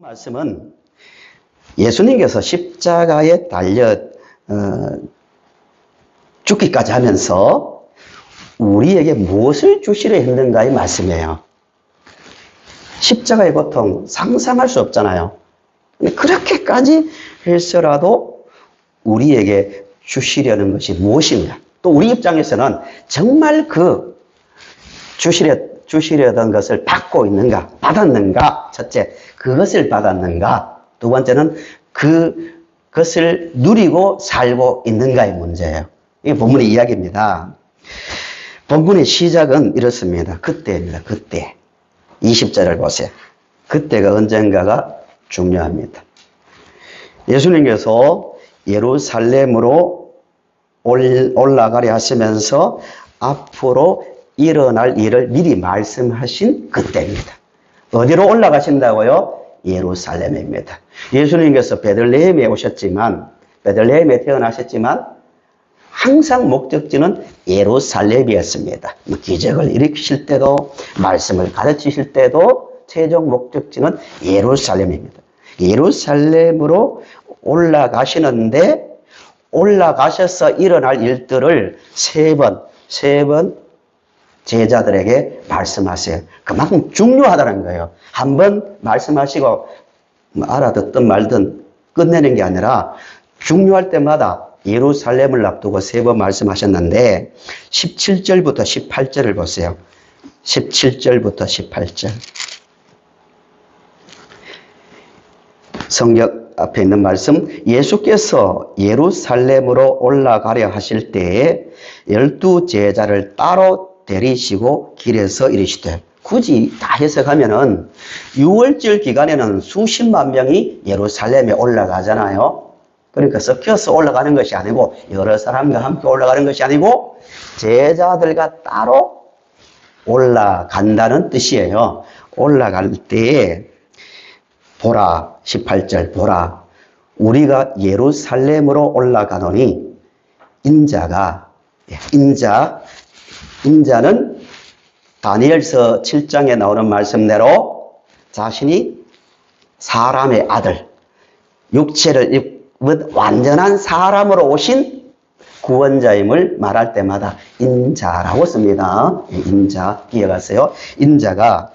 말씀은 예수님께서 십자가에 달려 죽기까지 하면서 우리에게 무엇을 주시려 했는가의 말씀이에요. 십자가의 고통 상상할 수 없잖아요. 근데 그렇게까지 했더라도 우리에게 주시려는 것이 무엇인가? 또 우리 입장에서는 정말 그 주시려던 것을 받고 있는가, 받았는가? 첫째, 그것을 받았는가? 두 번째는 그것을 누리고 살고 있는가의 문제예요. 이게 본문의 이야기입니다. 본문의 시작은 이렇습니다. 그때입니다. 그때. 20절을 보세요. 그때가 언젠가가 중요합니다. 예수님께서 예루살렘으로 올라가려 하시면서 앞으로 일어날 일을 미리 말씀하신 그때입니다. 어디로 올라가신다고요? 예루살렘입니다. 예수님께서 베들레헴에 오셨지만, 베들레헴에 태어나셨지만 항상 목적지는 예루살렘이었습니다. 기적을 일으키실 때도, 말씀을 가르치실 때도 최종 목적지는 예루살렘입니다. 예루살렘으로 올라가시는데 올라가셔서 일어날 일들을 세 번 제자들에게 말씀하세요. 그만큼 중요하다는 거예요. 한 번 말씀하시고 알아듣든 말든 끝내는 게 아니라 중요할 때마다 예루살렘을 앞두고 세 번 말씀하셨는데 17절부터 18절을 보세요. 17절부터 18절. 성경 앞에 있는 말씀, 예수께서 예루살렘으로 올라가려 하실 때에 12 제자를 따로 데리시고 길에서 이르시되, 굳이 다 해석하면은 6월절 기간에는 수십만 명이 예루살렘에 올라가잖아요. 그러니까 섞여서 올라가는 것이 아니고 여러 사람과 함께 올라가는 것이 아니고 제자들과 따로 올라간다는 뜻이에요. 올라갈 때에 보라, 18절 보라, 우리가 예루살렘으로 올라가노니 인자는 다니엘서 7장에 나오는 말씀대로 자신이 사람의 아들, 육체를 입은 완전한 사람으로 오신 구원자임을 말할 때마다 인자라고 씁니다. 인자 기억하세요. 인자가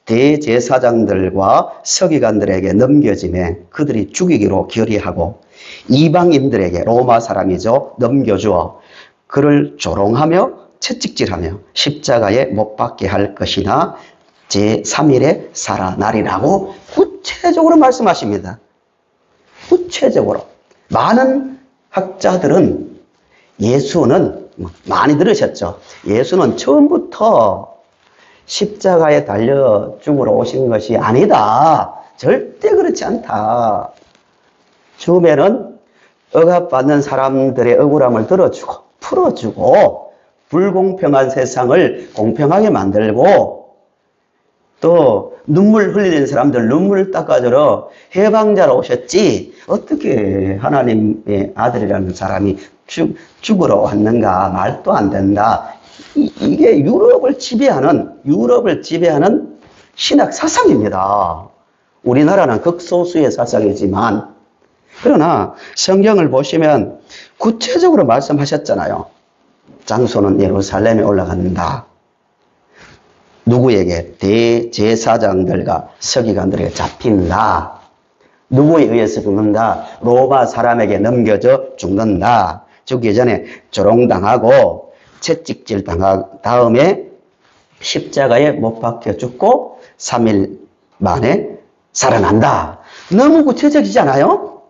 대제사장들과 서기관들에게 넘겨짐에 그들이 죽이기로 결의하고 이방인들에게, 로마 사람이죠, 넘겨주어 그를 조롱하며 채찍질하며 십자가에 못 박게 할 것이나 제3일에 살아나리라고 구체적으로 말씀하십니다. 구체적으로. 많은 학자들은 예수는, 많이 들으셨죠? 예수는 처음부터 십자가에 달려 죽으러 오신 것이 아니다. 절대 그렇지 않다. 처음에는 억압받는 사람들의 억울함을 들어주고 풀어주고 불공평한 세상을 공평하게 만들고 또 눈물 흘리는 사람들 눈물 닦아주러 해방자로 오셨지, 어떻게 하나님의 아들이라는 사람이 죽으러 왔는가? 말도 안 된다. 이게 유럽을 지배하는 신학 사상입니다. 우리나라는 극소수의 사상이지만, 그러나 성경을 보시면 구체적으로 말씀하셨잖아요. 장소는 예루살렘에 올라간다. 누구에게? 대제사장들과 서기관들에게 잡힌다. 누구에 의해서 죽는다? 로마 사람에게 넘겨져 죽는다. 죽기 전에 조롱당하고 채찍질 당한 다음에 십자가에 못 박혀 죽고 3일 만에 살아난다. 너무 구체적이지 않아요?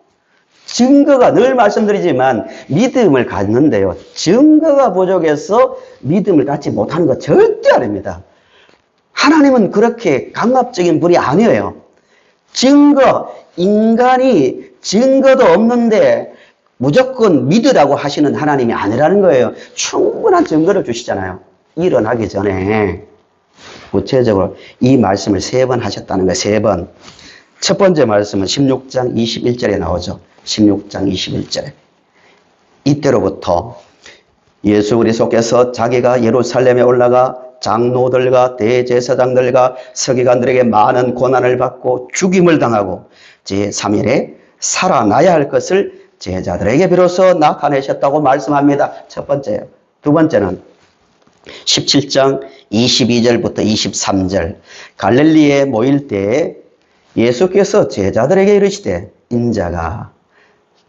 증거가, 늘 말씀드리지만 믿음을 갖는데요, 증거가 부족해서 믿음을 갖지 못하는 거 절대 아닙니다. 하나님은 그렇게 강압적인 분이 아니에요. 인간이 증거도 없는데 무조건 믿으라고 하시는 하나님이 아니라는 거예요. 충분한 증거를 주시잖아요. 일어나기 전에 구체적으로 이 말씀을 3번 하셨다는 거예요. 3번. 첫 번째 말씀은 16장 21절에 나오죠. 16장 21절에. 이때로부터 예수 그리스도께서 자기가 예루살렘에 올라가 장로들과 대제사장들과 서기관들에게 많은 고난을 받고 죽임을 당하고 제3일에 살아나야 할 것을 제자들에게 비로소 나타내셨다고 말씀합니다. 첫 번째요. 두 번째는 17장 22절부터 23절 갈릴리에 모일 때 예수께서 제자들에게 이르시되 인자가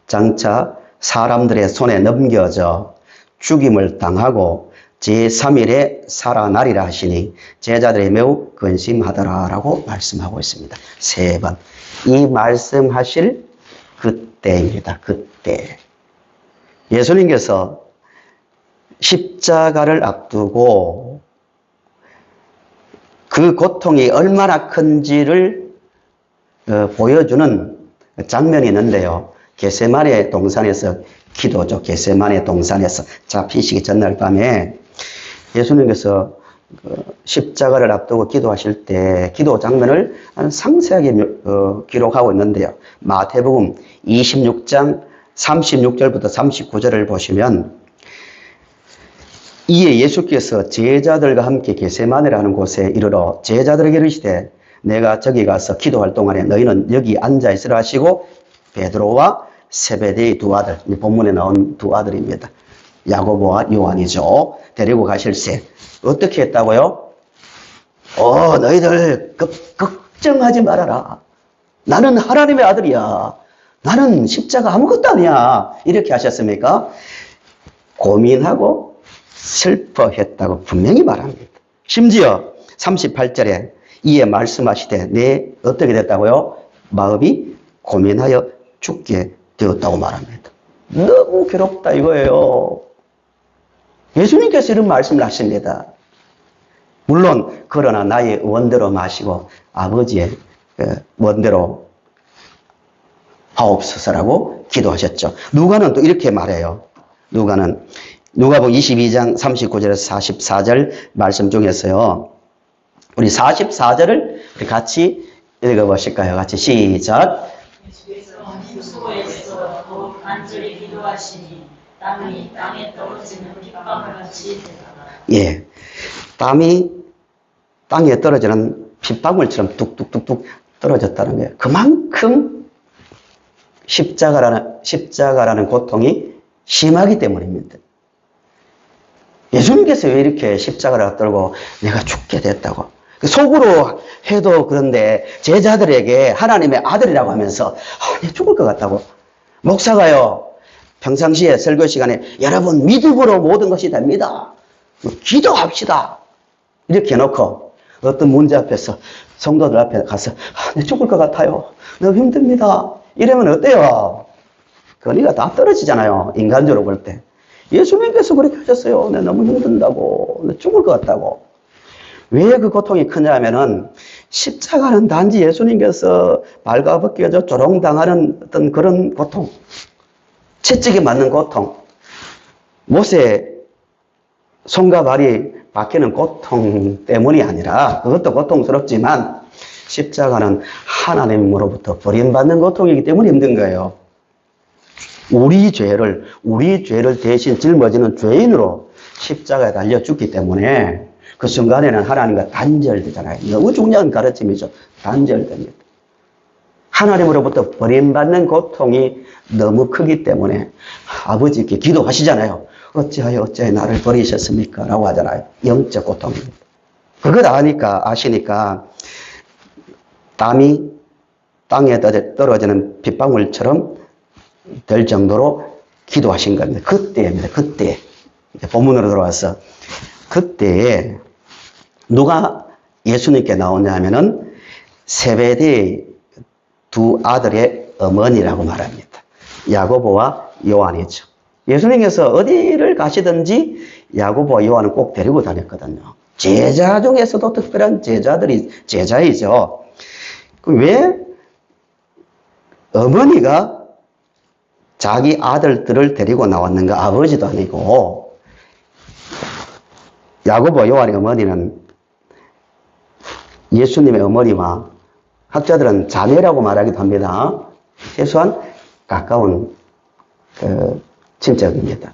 장차 사람들의 손에 넘겨져 죽임을 당하고 제3일에 살아나리라 하시니 제자들이 매우 근심하더라라고 말씀하고 있습니다. 세 번. 이 말씀하실 그때입니다. 그때. 예수님께서 십자가를 앞두고 그 고통이 얼마나 큰지를 보여주는 장면이 있는데요. 겟세마네 동산에서 기도죠. 겟세마네 동산에서 잡히시기 전날 밤에 예수님께서 십자가를 앞두고 기도하실 때 기도 장면을 상세하게 기록하고 있는데요. 마태복음 26장 36절부터 39절을 보시면 이에 예수께서 제자들과 함께 겟세마네라는 곳에 이르러 제자들에게 이르시되 내가 저기 가서 기도할 동안에 너희는 여기 앉아 있으라 하시고 베드로와 세베대의 두 아들, 본문에 나온 두 아들입니다. 야고보와 요한이죠. 데리고 가실세. 어떻게 했다고요? 너희들 걱정하지 말아라. 나는 하나님의 아들이야. 나는 십자가 아무것도 아니야. 이렇게 하셨습니까? 고민하고 슬퍼했다고 분명히 말합니다. 심지어 38절에 이에 말씀하시되 내 어떻게 됐다고요? 마음이 고민하여 죽게 되었다고 말합니다. 너무 괴롭다 이거예요. 예수님께서 이런 말씀을 하십니다. 물론 그러나 나의 원대로 마시고 아버지의 원대로 하옵소서라고 기도하셨죠. 누가는 또 이렇게 말해요. 누가복음 22장 39절에서 44절 말씀 중에서요. 우리 44절을 우리 같이 읽어보실까요? 같이 시작. 예수께서 수고에서 더욱 간절히 기도하시니 땀이 땅에 떨어지는 빗방울 같이 되더라. 예, 땀이 땅에 떨어지는 빗방울처럼 뚝뚝뚝뚝 떨어졌다는 거예요. 그만큼 십자가라는 고통이 심하기 때문입니다. 예수님께서 왜 이렇게 십자가를 떨고 내가 죽게 됐다고 속으로 해도 그런데 제자들에게 하나님의 아들이라고 하면서 내가 죽을 것 같다고. 목사가요 평상시에 설교 시간에 여러분 믿음으로 모든 것이 됩니다. 기도합시다. 이렇게 해놓고 어떤 문제 앞에서 성도들 앞에 가서 내가 죽을 것 같아요. 너무 힘듭니다. 이러면 어때요? 권위가 다 떨어지잖아요. 인간적으로 볼 때. 예수님께서 그렇게 하셨어요. 내가 너무 힘든다고. 내가 죽을 것 같다고. 왜 그 고통이 크냐면은 십자가는 단지 예수님께서 발가벗겨져 조롱당하는 어떤 그런 고통, 채찍에 맞는 고통, 못에 손과 발이 박히는 고통 때문이 아니라 그것도 고통스럽지만 십자가는 하나님으로부터 버림받는 고통이기 때문에 힘든 거예요. 우리 죄를 대신 짊어지는 죄인으로 십자가에 달려 죽기 때문에 그 순간에는 하나님과 단절되잖아요. 너무 중요한 가르침이죠. 단절됩니다. 하나님으로부터 버림받는 고통이 너무 크기 때문에 아버지께 기도하시잖아요. 어찌하여 나를 버리셨습니까? 라고 하잖아요. 영적 고통입니다. 그걸 아시니까 땀이 땅에 떨어지는 빗방울처럼 될 정도로 기도하신 겁니다. 그때입니다. 그때. 본문으로 들어와서 그때에 누가 예수님께 나오냐 하면은 세베대의 두 아들의 어머니라고 말합니다. 야고보와 요한이죠. 예수님께서 어디를 가시든지 야고보와 요한은 꼭 데리고 다녔거든요. 제자 중에서도 특별한 제자이죠. 왜 어머니가 자기 아들들을 데리고 나왔는가? 아버지도 아니고 야고보 요한의 어머니는 예수님의 어머니와 학자들은 자매라고 말하기도 합니다. 최소한 가까운 친척입니다.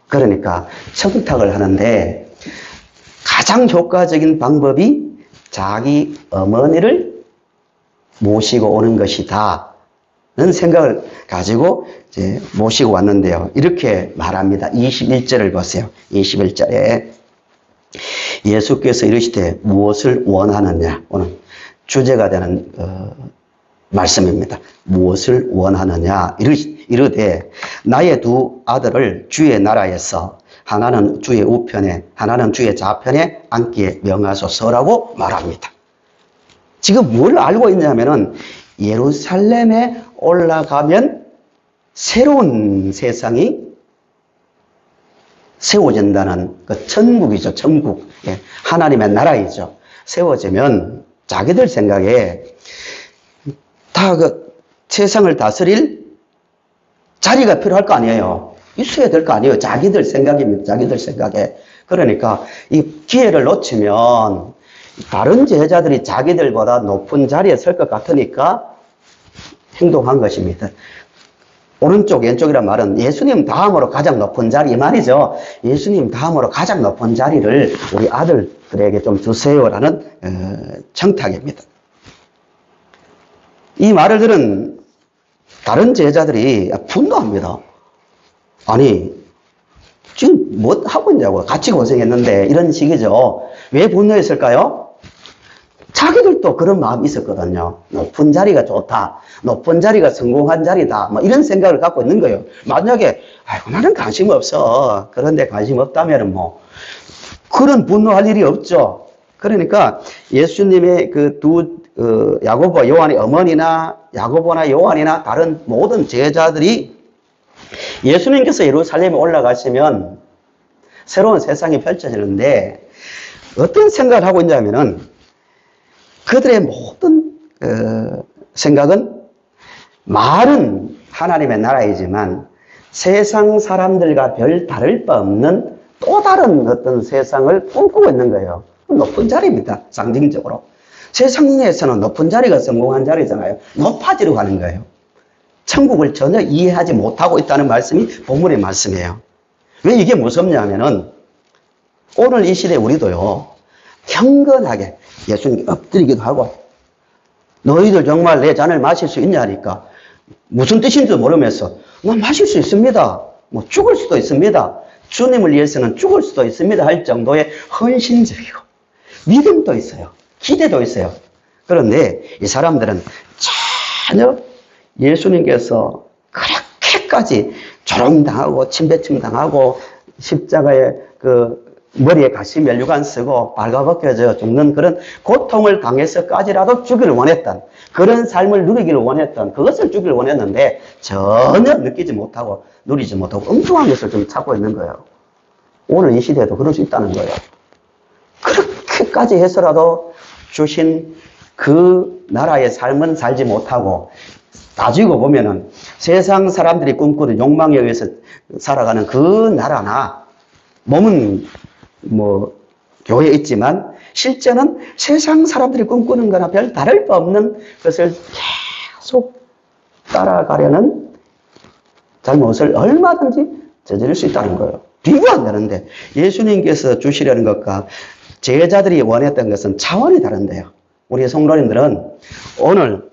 그러니까 청탁을 하는데 가장 효과적인 방법이 자기 어머니를 모시고 오는 것이다. 는 생각을 가지고 이제 모시고 왔는데요. 이렇게 말합니다. 21절을 보세요. 21절에 예수께서 이르시되 무엇을 원하느냐. 오늘 주제가 되는 말씀입니다. 무엇을 원하느냐. 이르되 나의 두 아들을 주의 나라에서 하나는 주의 우편에 하나는 주의 좌편에 앉기에 명하소서라고 말합니다. 지금 뭘 알고 있냐면은 예루살렘에 올라가면 새로운 세상이 세워진다는 그 천국이죠. 천국. 예, 하나님의 나라이죠. 세워지면 자기들 생각에 다 그 세상을 다스릴 자리가 필요할 거 아니에요. 있어야 될 거 아니에요. 자기들 생각입니다. 자기들 생각에. 그러니까 이 기회를 놓치면 다른 제자들이 자기들보다 높은 자리에 설 것 같으니까 행동한 것입니다. 오른쪽, 왼쪽이란 말은 예수님 다음으로 가장 높은 자리, 이 말이죠. 예수님 다음으로 가장 높은 자리를 우리 아들들에게 좀 주세요라는 청탁입니다. 이 말을 들은 다른 제자들이 분노합니다. 아니, 지금 뭐 하고 있냐고. 같이 고생했는데, 이런 식이죠. 왜 분노했을까요? 자기들도 그런 마음이 있었거든요. 높은 자리가 좋다. 높은 자리가 성공한 자리다. 뭐 이런 생각을 갖고 있는 거예요. 만약에, 아이고, 나는 관심 없어. 그런데 관심 없다면 뭐, 그런 분노할 일이 없죠. 그러니까 예수님의 그 야고보와 요한의 어머니나 야고보나 요한이나 다른 모든 제자들이 예수님께서 예루살렘에 올라가시면 새로운 세상이 펼쳐지는데 어떤 생각을 하고 있냐면은 그들의 모든 생각은 말은 하나님의 나라이지만 세상 사람들과 별 다를 바 없는 또 다른 어떤 세상을 꿈꾸고 있는 거예요. 높은 자리입니다. 상징적으로. 세상에서는 높은 자리가 성공한 자리잖아요. 높아지려고 하는 거예요. 천국을 전혀 이해하지 못하고 있다는 말씀이 본문의 말씀이에요. 왜 이게 무섭냐면은 오늘 이 시대에 우리도요. 경건하게 예수님께 엎드리기도 하고 너희들 정말 내 잔을 마실 수 있냐니까 무슨 뜻인지 모르면서 마실 수 있습니다. 뭐 죽을 수도 있습니다. 주님을 위해서는 죽을 수도 있습니다 할 정도의 헌신적이고 믿음도 있어요. 기대도 있어요. 그런데 이 사람들은 전혀 예수님께서 그렇게까지 조롱당하고 침배층당하고 십자가에 머리에 가시 면류관 쓰고 발가벗겨져 죽는 그런 고통을 당해서까지라도 주기를 원했던 그런 삶을 누리기를 원했던 그것을 주기를 원했는데 전혀 느끼지 못하고 누리지 못하고 엉뚱한 것을 좀 찾고 있는 거예요. 오늘 이 시대에도 그럴 수 있다는 거예요. 그렇게까지 해서라도 주신 그 나라의 삶은 살지 못하고 따지고 보면은 세상 사람들이 꿈꾸는 욕망에 의해서 살아가는 그 나라나 몸은 뭐 교회에 있지만 실제는 세상 사람들이 꿈꾸는 거나 별 다를 바 없는 것을 계속 따라가려는 잘못을 얼마든지 저지를 수 있다는 거예요. 비교 안 되는데 예수님께서 주시려는 것과 제자들이 원했던 것은 차원이 다른데요. 우리 성도님들은 오늘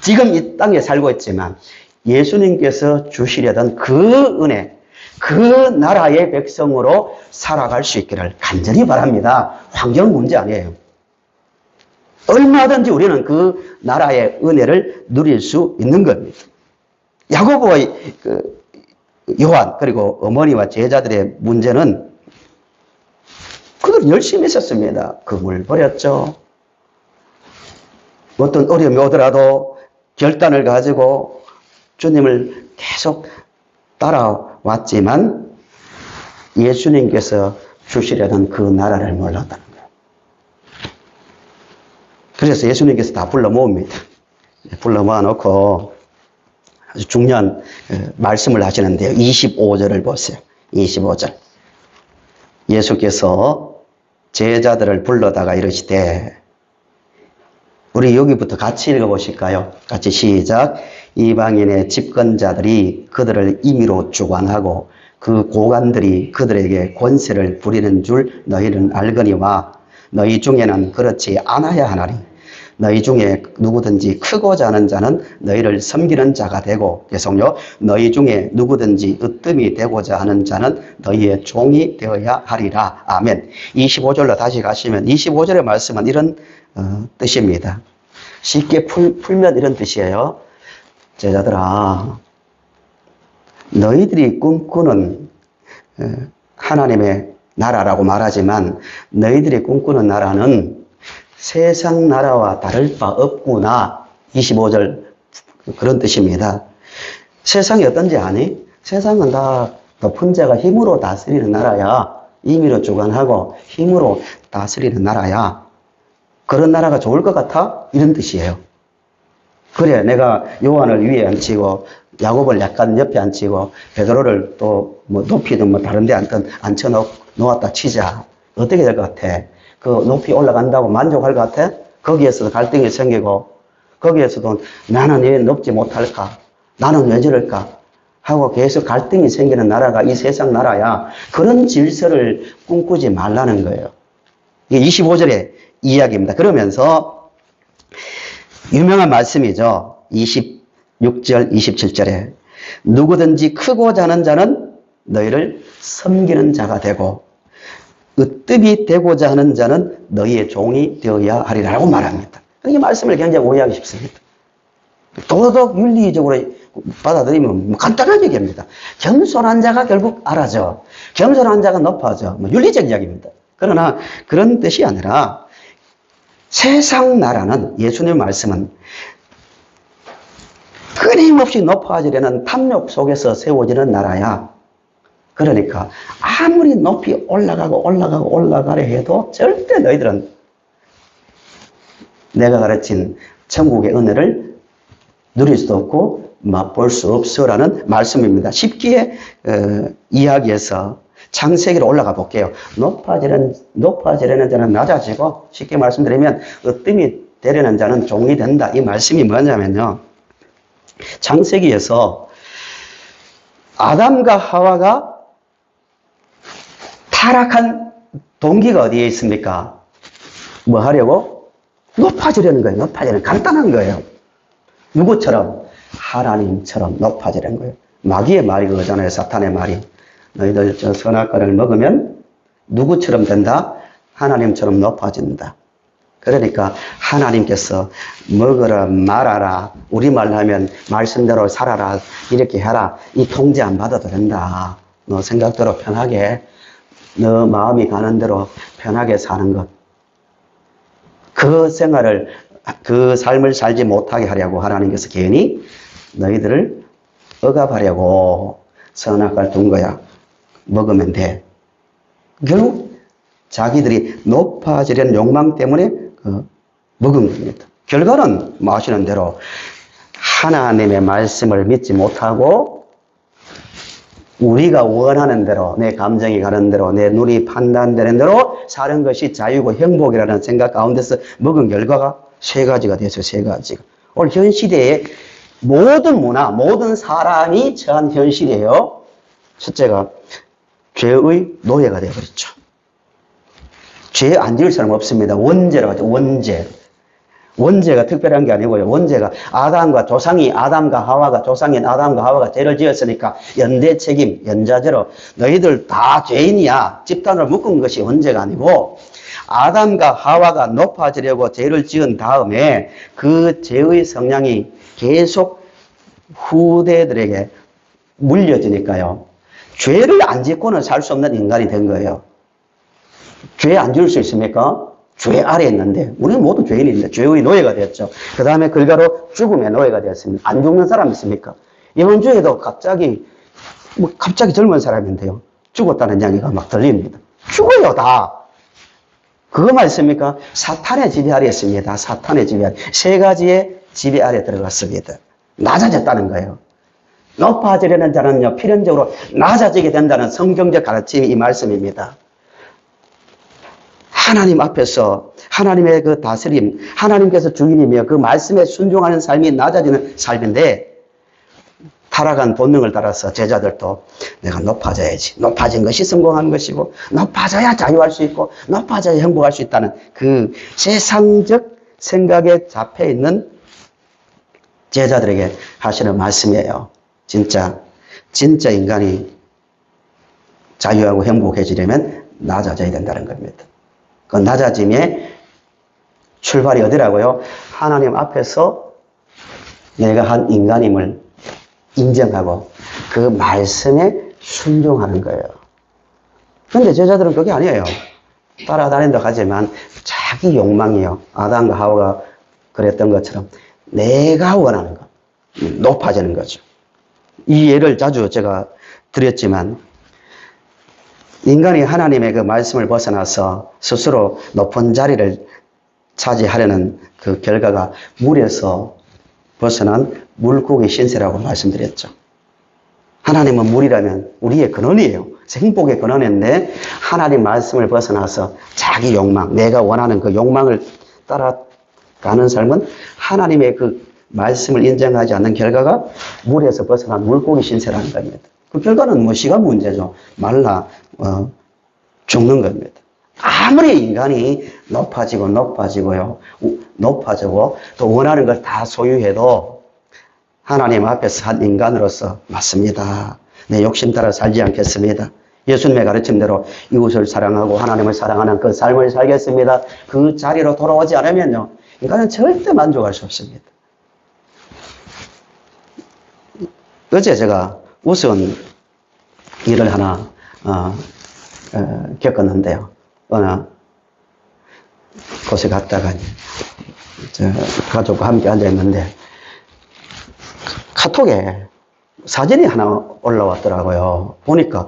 지금 이 땅에 살고 있지만 예수님께서 주시려던 그 은혜, 그 나라의 백성으로 살아갈 수 있기를 간절히 바랍니다. 환경 문제 아니에요. 얼마든지 우리는 그 나라의 은혜를 누릴 수 있는 겁니다. 야고보와 요한 그리고 어머니와 제자들의 문제는 그들은 열심히 했었습니다. 금을 버렸죠. 어떤 어려움이 오더라도 결단을 가지고 주님을 계속 따라왔지만 예수님께서 주시려던 그 나라를 몰랐다는 거예요. 그래서 예수님께서 다 불러 모읍니다. 불러 모아놓고 아주 중요한 말씀을 하시는데요. 25절을 보세요. 25절. 예수께서 제자들을 불러다가 이르시되 우리 여기부터 같이 읽어보실까요? 같이 시작. 이방인의 집권자들이 그들을 임의로 주관하고 그 고관들이 그들에게 권세를 부리는 줄 너희는 알거니와 너희 중에는 그렇지 않아야 하나니 너희 중에 누구든지 크고자 하는 자는 너희를 섬기는 자가 되고 계속요 너희 중에 누구든지 으뜸이 되고자 하는 자는 너희의 종이 되어야 하리라. 아멘. 25절로 다시 가시면 25절의 말씀은 이런 뜻입니다. 쉽게 풀면 이런 뜻이에요. 제자들아, 너희들이 꿈꾸는 하나님의 나라라고 말하지만 너희들이 꿈꾸는 나라는 세상 나라와 다를 바 없구나. 25절 그런 뜻입니다. 세상이 어떤지 아니? 세상은 다 높은 자가 힘으로 다스리는 나라야. 임의로 주관하고 힘으로 다스리는 나라야. 그런 나라가 좋을 것 같아? 이런 뜻이에요. 그래, 내가 요한을 위에 앉히고 야곱을 약간 옆에 앉히고 베드로를 또 뭐 높이든 뭐 다른 데 앉혀 놓았다 치자. 어떻게 될 것 같아? 그 높이 올라간다고 만족할 것 같아? 거기에서도 갈등이 생기고 거기에서도 나는 왜 높지 못할까? 나는 왜 저럴까? 하고 계속 갈등이 생기는 나라가 이 세상 나라야. 그런 질서를 꿈꾸지 말라는 거예요. 이게 25절의 이야기입니다. 그러면서 유명한 말씀이죠. 26절, 27절에 누구든지 크고자 하는 자는 너희를 섬기는 자가 되고 으뜸이 되고자 하는 자는 너희의 종이 되어야 하리라고 말합니다. 이 말씀을 굉장히 오해하기 쉽습니다. 도덕 윤리적으로 받아들이면 간단한 얘기입니다. 겸손한 자가 결국 알아져. 겸손한 자가 높아져. 윤리적 이야기입니다. 그러나 그런 뜻이 아니라 세상 나라는 예수님의 말씀은 끊임없이 높아지려는 탐욕 속에서 세워지는 나라야. 그러니까 아무리 높이 올라가려 해도 절대 너희들은 내가 가르친 천국의 은혜를 누릴 수도 없고 맛볼 수 없어라는 말씀입니다. 쉽게 이야기해서 창세기로 올라가 볼게요. 높아지려는 자는 낮아지고 쉽게 말씀드리면 으뜸이 되려는 자는 종이 된다. 이 말씀이 뭐냐면요. 창세기에서 아담과 하와가 타락한 동기가 어디에 있습니까? 뭐 하려고? 높아지려는 거예요. 높아지려는 간단한 거예요. 누구처럼? 하나님처럼 높아지려는 거예요. 마귀의 말이 그거잖아요. 사탄의 말이. 너희들 저 선악과를 먹으면 누구처럼 된다? 하나님처럼 높아진다. 그러니까 하나님께서 먹으라 말아라 우리말로 하면 말씀대로 살아라 이렇게 해라 이 통제 안 받아도 된다. 너 생각대로 편하게 너 마음이 가는 대로 편하게 사는 것. 그 생활을 그 삶을 살지 못하게 하려고 하나님께서 괜히 너희들을 억압하려고 선악과를 둔 거야. 먹으면 돼. 결국 자기들이 높아지려는 욕망 때문에 먹은 겁니다. 결과는 뭐 아시는 대로 하나님의 말씀을 믿지 못하고 우리가 원하는 대로 내 감정이 가는 대로 내 눈이 판단되는 대로 사는 것이 자유고 행복이라는 생각 가운데서 먹은 결과가 세 가지가 됐어요. 세 가지가. 오늘 현 시대에 모든 문화, 모든 사람이 처한 현실이에요. 첫째가 죄의 노예가 되어버렸죠. 죄 안 지을 사람 없습니다. 원죄라고 하죠. 원죄. 원죄가 특별한 게 아니고요. 원죄가 아담과 하와가 조상인 아담과 하와가 죄를 지었으니까 연대 책임, 연좌제로 너희들 다 죄인이야. 집단으로 묶은 것이 원죄가 아니고 아담과 하와가 높아지려고 죄를 지은 다음에 그 죄의 성향이 계속 후대들에게 물려지니까요. 죄를 안 짓고는 살 수 없는 인간이 된 거예요. 죄 안 지을 수 있습니까? 죄 아래에 있는데 우리는 모두 죄인인데 죄의 노예가 되었죠. 그 다음에 결과로 죽음의 노예가 되었습니다. 안 죽는 사람 있습니까? 이번 주에도 갑자기 젊은 사람인데요. 죽었다는 이야기가 막 들립니다. 죽어요 다. 그거만 있습니까? 사탄의 지배 아래 있습니다. 사탄의 지배 아래. 세 가지의 지배 아래 들어갔습니다. 낮아졌다는 거예요. 높아지려는 자는요, 필연적으로 낮아지게 된다는 성경적 가르침이 이 말씀입니다. 하나님 앞에서 하나님의 그 다스림, 하나님께서 주인이며 그 말씀에 순종하는 삶이 낮아지는 삶인데 타락한 본능을 따라서 제자들도 내가 높아져야지. 높아진 것이 성공하는 것이고, 높아져야 자유할 수 있고, 높아져야 행복할 수 있다는 그 세상적 생각에 잡혀 있는 제자들에게 하시는 말씀이에요. 진짜 인간이 자유하고 행복해지려면 낮아져야 된다는 겁니다. 그 낮아짐의 출발이 어디라고요? 하나님 앞에서 내가 한 인간임을 인정하고 그 말씀에 순종하는 거예요. 그런데 제자들은 그게 아니에요. 따라다닌다고 하지만 자기 욕망이요. 아담과 하와가 그랬던 것처럼 내가 원하는 것, 높아지는 거죠. 이 예를 자주 제가 드렸지만 인간이 하나님의 그 말씀을 벗어나서 스스로 높은 자리를 차지하려는 그 결과가 물에서 벗어난 물고기 신세라고 말씀드렸죠. 하나님은 물이라면 우리의 근원이에요. 행복의 근원인데 하나님 말씀을 벗어나서 자기 욕망, 내가 원하는 그 욕망을 따라가는 삶은 하나님의 그 말씀을 인정하지 않는 결과가 물에서 벗어난 물고기 신세라는 겁니다. 그 결과는 무엇이가 문제죠? 말라 죽는 겁니다. 아무리 인간이 높아지고 또 원하는 걸 다 소유해도 하나님 앞에서 한 인간으로서 맞습니다. 내 욕심 따라 살지 않겠습니다. 예수님의 가르침대로 이웃을 사랑하고 하나님을 사랑하는 그 삶을 살겠습니다. 그 자리로 돌아오지 않으면요, 인간은 절대 만족할 수 없습니다. 어제 제가 우스운 일을 하나 겪었는데요. 어느 곳에 갔다가 가족과 함께 앉아있는데 카톡에 사진이 하나 올라왔더라고요. 보니까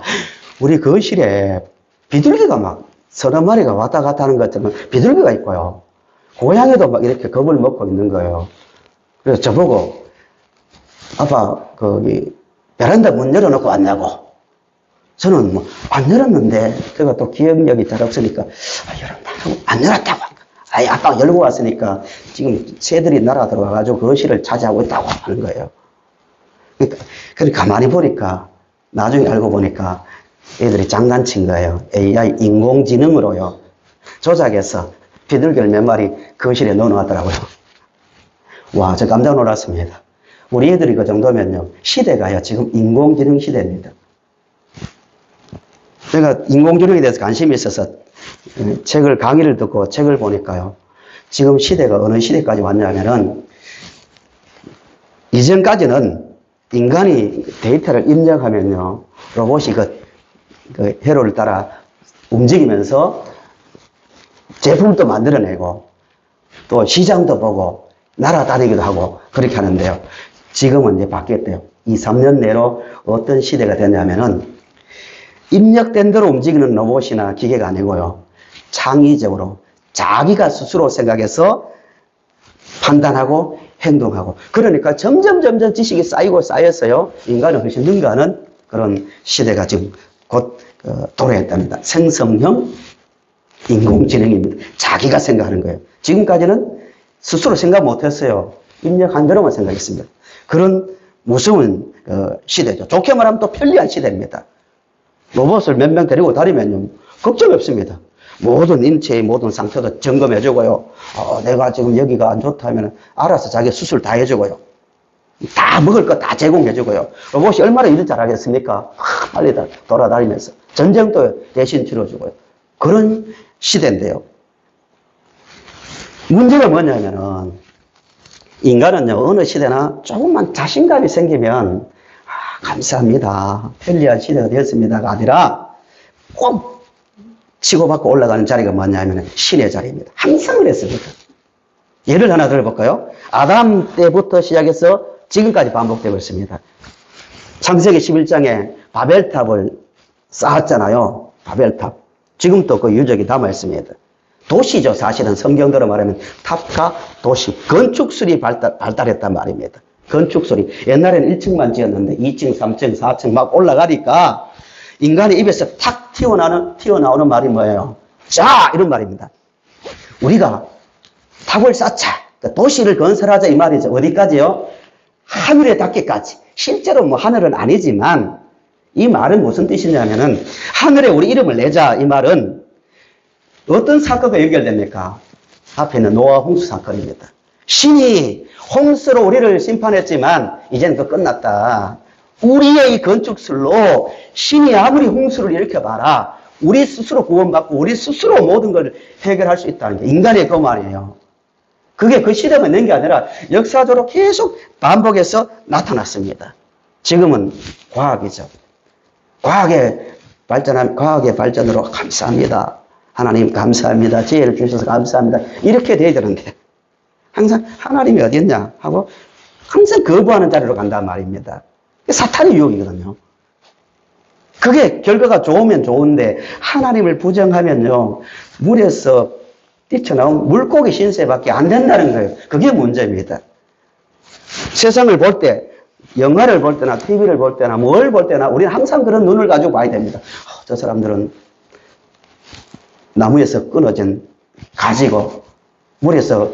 우리 거실에 비둘기가 막 서너 마리가 왔다 갔다 하는 것처럼 비둘기가 있고요. 고양이도 막 이렇게 겁을 먹고 있는 거예요. 그래서 저보고 아빠 거기 베란다 문 열어놓고 왔냐고. 저는 뭐 안 열었는데 제가 또 기억력이 잘 없으니까 열었다고 안 열었다고. 아이 아빠가 열고 왔으니까 지금 새들이 날아 들어와가지고 거실을 차지하고 있다고 하는 거예요. 그러니까 가만히 보니까 나중에 알고 보니까 애들이 장난친 거예요. AI 인공지능으로요 조작해서 비둘기를 몇 마리 거실에 넣어놨더라고요. 와, 저 깜짝 놀랐습니다. 우리 애들이 그 정도면요 시대가요 지금 인공지능 시대입니다. 제가 인공지능에 대해서 관심이 있어서 강의를 듣고 책을 보니까요 지금 시대가 어느 시대까지 왔냐면은 이전까지는 인간이 데이터를 입력하면요 로봇이 그 회로를 따라 움직이면서 제품도 만들어내고 또 시장도 보고 날아다니기도 하고 그렇게 하는데요. 지금은 이제 바뀌었대요. 2, 3년 내로 어떤 시대가 되냐면은 입력된 대로 움직이는 로봇이나 기계가 아니고요. 창의적으로 자기가 스스로 생각해서 판단하고 행동하고 그러니까 점점 지식이 쌓여서요. 인간은 훨씬 능가하는 그런 시대가 지금 곧 도래했답니다. 생성형 인공지능입니다. 자기가 생각하는 거예요. 지금까지는 스스로 생각 못했어요. 입력한 대로만 생각했습니다. 그런 무서운 시대죠. 좋게 말하면 또 편리한 시대입니다. 로봇을 몇 명 데리고 다니면요 걱정이 없습니다. 모든 인체의 모든 상태도 점검해주고요. 내가 지금 여기가 안 좋다 하면 알아서 자기 수술 다 해주고요. 다 먹을 거 다 제공해주고요. 로봇이 얼마나 일을 잘하겠습니까? 빨리 돌아다니면서 전쟁도 대신 치러주고요. 그런 시대인데요. 문제가 뭐냐면은 인간은요 어느 시대나 조금만 자신감이 생기면 감사합니다. 편리한 시대가 되었습니다가 아니라 꼭 치고받고 올라가는 자리가 뭐냐면 신의 자리입니다. 항상 그랬습니다. 예를 하나 들어볼까요? 아담 때부터 시작해서 지금까지 반복되고 있습니다. 창세기 11장에 바벨탑을 쌓았잖아요. 바벨탑. 지금도 그 유적이 남아있습니다. 도시죠. 사실은 성경대로 말하면 탑과 도시, 건축술이 발달했단 말입니다. 건축술이. 옛날에는 1층만 지었는데 2층, 3층, 4층 막 올라가니까 인간의 입에서 탁 튀어나오는 말이 뭐예요? 자! 이런 말입니다. 우리가 탑을 쌓자. 도시를 건설하자 이 말이죠. 어디까지요? 하늘에 닿기까지. 실제로 뭐 하늘은 아니지만 이 말은 무슨 뜻이냐면은 하늘에 우리 이름을 내자 이 말은 어떤 사건과 연결됩니까? 앞에 있는 노아 홍수 사건입니다. 신이 홍수로 우리를 심판했지만 이제는 그 끝났다. 우리의 이 건축술로 신이 아무리 홍수를 일으켜봐라. 우리 스스로 구원받고 우리 스스로 모든 걸 해결할 수 있다는 게 인간의 그 말이에요. 그게 그 시대만 낸 게 아니라 역사적으로 계속 반복해서 나타났습니다. 지금은 과학이죠. 과학의 발전으로 감사합니다. 하나님 감사합니다. 지혜를 주셔서 감사합니다. 이렇게 돼야 되는데 항상 하나님이 어디 있냐 하고 항상 거부하는 자리로 간단 말입니다. 사탄의 유혹이거든요. 그게 결과가 좋으면 좋은데 하나님을 부정하면요 물에서 뛰쳐나온 물고기 신세밖에 안 된다는 거예요. 그게 문제입니다. 세상을 볼 때 영화를 볼 때나 TV를 볼 때나 뭘 볼 때나 우리는 항상 그런 눈을 가지고 봐야 됩니다. 저 사람들은 나무에서 끊어진 가지고 물에서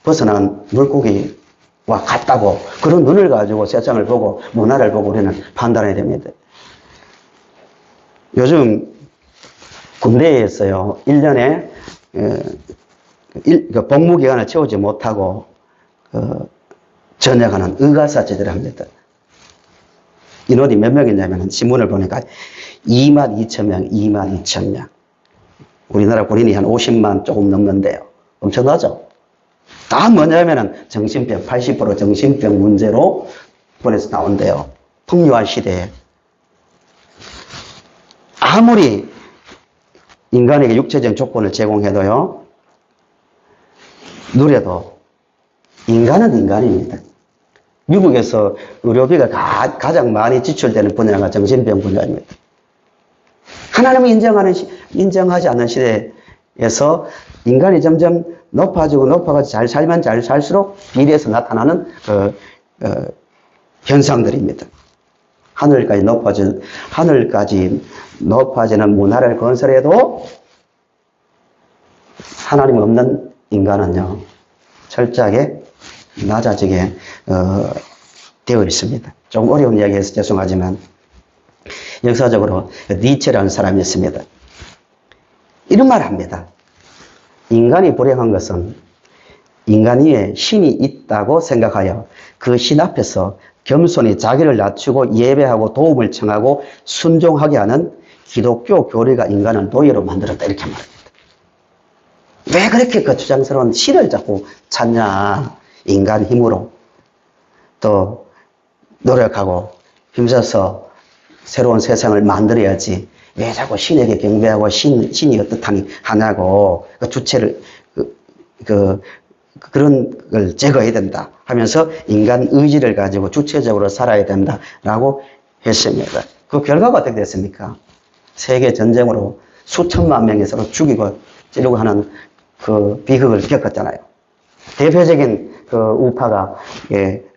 벗어난 물고기와 같다고 그런 눈을 가지고 세상을 보고 문화를 보고 우리는 판단해야 됩니다. 요즘 군대에서요 1년에 복무 기간을 채우지 못하고 전역하는 의가사제들을 합니다. 인원이 몇 명이냐면 신문을 보니까 22,000명, 22,000명. 우리나라 군인이 한 50만 조금 넘는데요. 엄청나죠? 다 뭐냐면은 정신병, 80% 정신병 문제로 보내서 나온대요. 풍요한 시대에. 아무리 인간에게 육체적인 조건을 제공해도요, 누려도 인간은 인간입니다. 미국에서 의료비가 가장 많이 지출되는 분야가 정신병 분야입니다. 하나님을 인정하지 않는 시대에서 인간이 점점 높아지고 잘 살면 잘 살수록 비례해서 나타나는 현상들입니다. 하늘까지 높아지는 문화를 건설해도 하나님 없는 인간은요, 철저하게 낮아지게 되어 있습니다. 좀 어려운 이야기해서 죄송하지만 역사적으로 니체라는 사람이 있습니다. 이런 말을 합니다. 인간이 불행한 것은 인간 위에 신이 있다고 생각하여 그 신 앞에서 겸손히 자기를 낮추고 예배하고 도움을 청하고 순종하게 하는 기독교 교리가 인간을 노예로 만들었다 이렇게 말합니다. 왜 그렇게 거추장스러운 신을 자꾸 찾냐. 인간 힘으로 또 노력하고 힘써서 새로운 세상을 만들어야지 왜 자꾸 신에게 경배하고 신이 어떻다니 하냐고 그 주체를 그런 걸 제거해야 된다 하면서 인간 의지를 가지고 주체적으로 살아야 된다라고 했습니다. 그 결과가 어떻게 됐습니까? 세계 전쟁으로 수천만 명이 서로 죽이고 찌르고 하는 그 비극을 겪었잖아요. 대표적인 그 우파가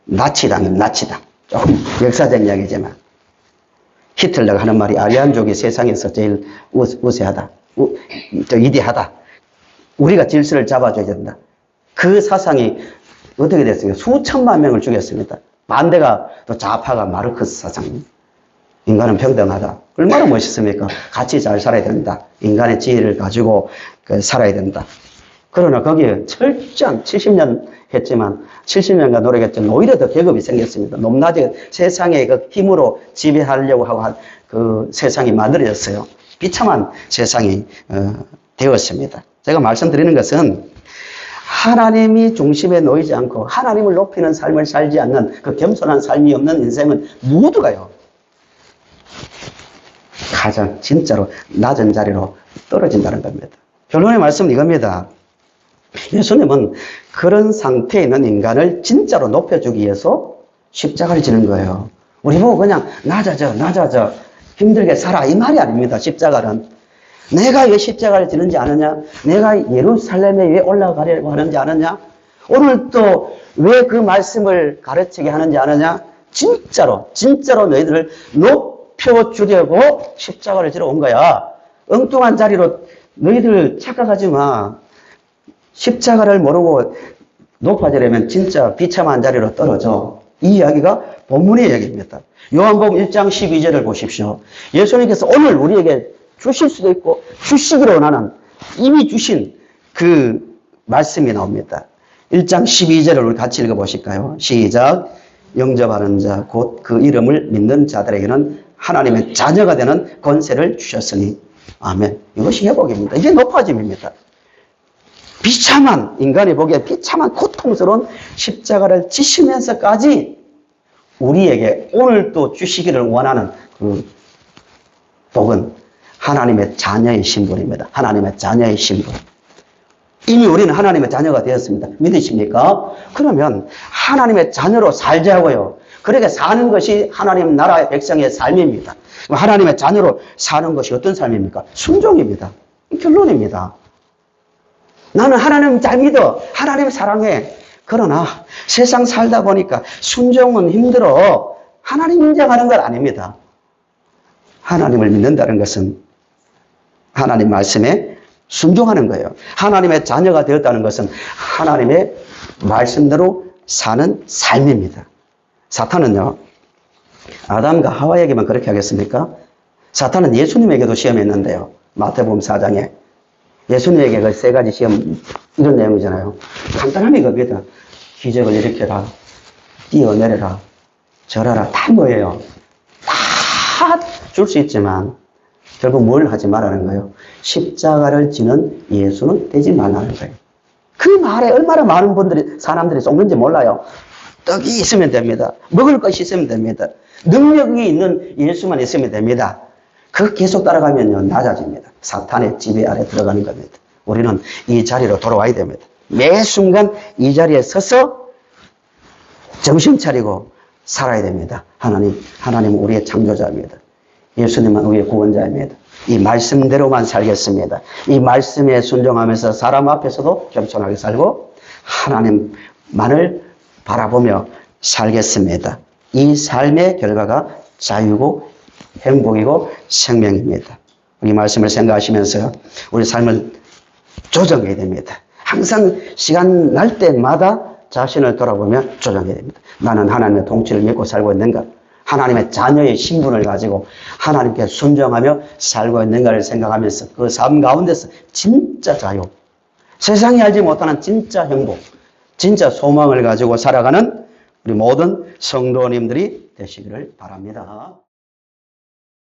나치당입니다. 나치당. 조금 역사적 이야기지만 히틀러가 하는 말이 아리안족이 세상에서 제일 우세하다, 위대하다. 우리가 질서를 잡아줘야 된다. 그 사상이 어떻게 됐습니까? 수천만 명을 죽였습니다. 반대가 또 좌파가 마르크스 사상입니다. 인간은 평등하다. 얼마나 멋있습니까? 같이 잘 살아야 된다. 인간의 지혜를 가지고 살아야 된다. 그러나 거기에 철저한 70년 했지만 70년간 노력했지만 오히려 더 계급이 생겼습니다. 높낮이 세상의 그 힘으로 지배하려고 하고 그 세상이 만들어졌어요. 비참한 세상이 되었습니다. 제가 말씀드리는 것은 하나님이 중심에 놓이지 않고 하나님을 높이는 삶을 살지 않는 그 겸손한 삶이 없는 인생은 모두가요. 가장 진짜로 낮은 자리로 떨어진다는 겁니다. 결론의 말씀은 이겁니다. 예수님은 그런 상태에 있는 인간을 진짜로 높여주기 위해서 십자가를 지는 거예요. 우리 보고 그냥 낮아져 힘들게 살아 이 말이 아닙니다. 십자가는 내가 왜 십자가를 지는지 아느냐, 내가 예루살렘에 왜 올라가려고 하는지 아느냐, 오늘 또 왜 그 말씀을 가르치게 하는지 아느냐, 진짜로 너희들을 높여주려고 십자가를 지러 온 거야. 엉뚱한 자리로 너희들 착각하지 마. 십자가를 모르고 높아지려면 진짜 비참한 자리로 떨어져. 이 이야기가 본문의 이야기입니다. 요한복음 1장 12절을 보십시오. 예수님께서 오늘 우리에게 주실 수도 있고 주시기를 원하는 이미 주신 그 말씀이 나옵니다. 1장 12절을 우리 같이 읽어보실까요? 시작. 영접하는 자 곧 그 이름을 믿는 자들에게는 하나님의 자녀가 되는 권세를 주셨으니 아멘. 이것이 회복입니다. 이게 높아짐입니다. 비참한 인간이 보기에 비참한 고통스러운 십자가를 지시면서까지 우리에게 오늘 또 주시기를 원하는 그 복은 하나님의 자녀의 신분입니다. 하나님의 자녀의 신분. 이미 우리는 하나님의 자녀가 되었습니다. 믿으십니까? 그러면 하나님의 자녀로 살자고요. 그렇게 사는 것이 하나님 나라의 백성의 삶입니다. 하나님의 자녀로 사는 것이 어떤 삶입니까? 순종입니다. 결론입니다. 나는 하나님 잘 믿어. 하나님 사랑해. 그러나 세상 살다 보니까 순종은 힘들어. 하나님 인정하는 건 아닙니다. 하나님을 믿는다는 것은 하나님 말씀에 순종하는 거예요. 하나님의 자녀가 되었다는 것은 하나님의 말씀대로 사는 삶입니다. 사탄은요, 아담과 하와에게만 그렇게 하겠습니까? 사탄은 예수님에게도 시험했는데요. 마태복음 4장에 예수님에게 그 세 가지 시험 이런 내용이잖아요. 간단하게 겁니다. 기적을 일으켜라, 뛰어내려라, 절하라, 다 뭐예요? 다 줄 수 있지만 결국 뭘 하지 말라는 거예요? 십자가를 지는 예수는 되지 말라는 거예요. 그 말에 얼마나 많은 사람들이 속는지 몰라요. 떡이 있으면 됩니다. 먹을 것이 있으면 됩니다. 능력이 있는 예수만 있으면 됩니다. 그 계속 따라가면요, 낮아집니다. 사탄의 지배 아래 들어가는 겁니다. 우리는 이 자리로 돌아와야 됩니다. 매 순간 이 자리에 서서 정신 차리고 살아야 됩니다. 하나님은 우리의 창조자입니다. 예수님은 우리의 구원자입니다. 이 말씀대로만 살겠습니다. 이 말씀에 순종하면서 사람 앞에서도 겸손하게 살고 하나님만을 바라보며 살겠습니다. 이 삶의 결과가 자유고 행복이고 생명입니다. 이 말씀을 생각하시면서 우리 삶을 조정해야 됩니다. 항상 시간 날 때마다 자신을 돌아보며 조정해야 됩니다. 나는 하나님의 통치를 믿고 살고 있는가? 하나님의 자녀의 신분을 가지고 하나님께 순종하며 살고 있는가를 생각하면서 그 삶 가운데서 진짜 자유, 세상이 알지 못하는 진짜 행복, 진짜 소망을 가지고 살아가는 우리 모든 성도님들이 되시기를 바랍니다.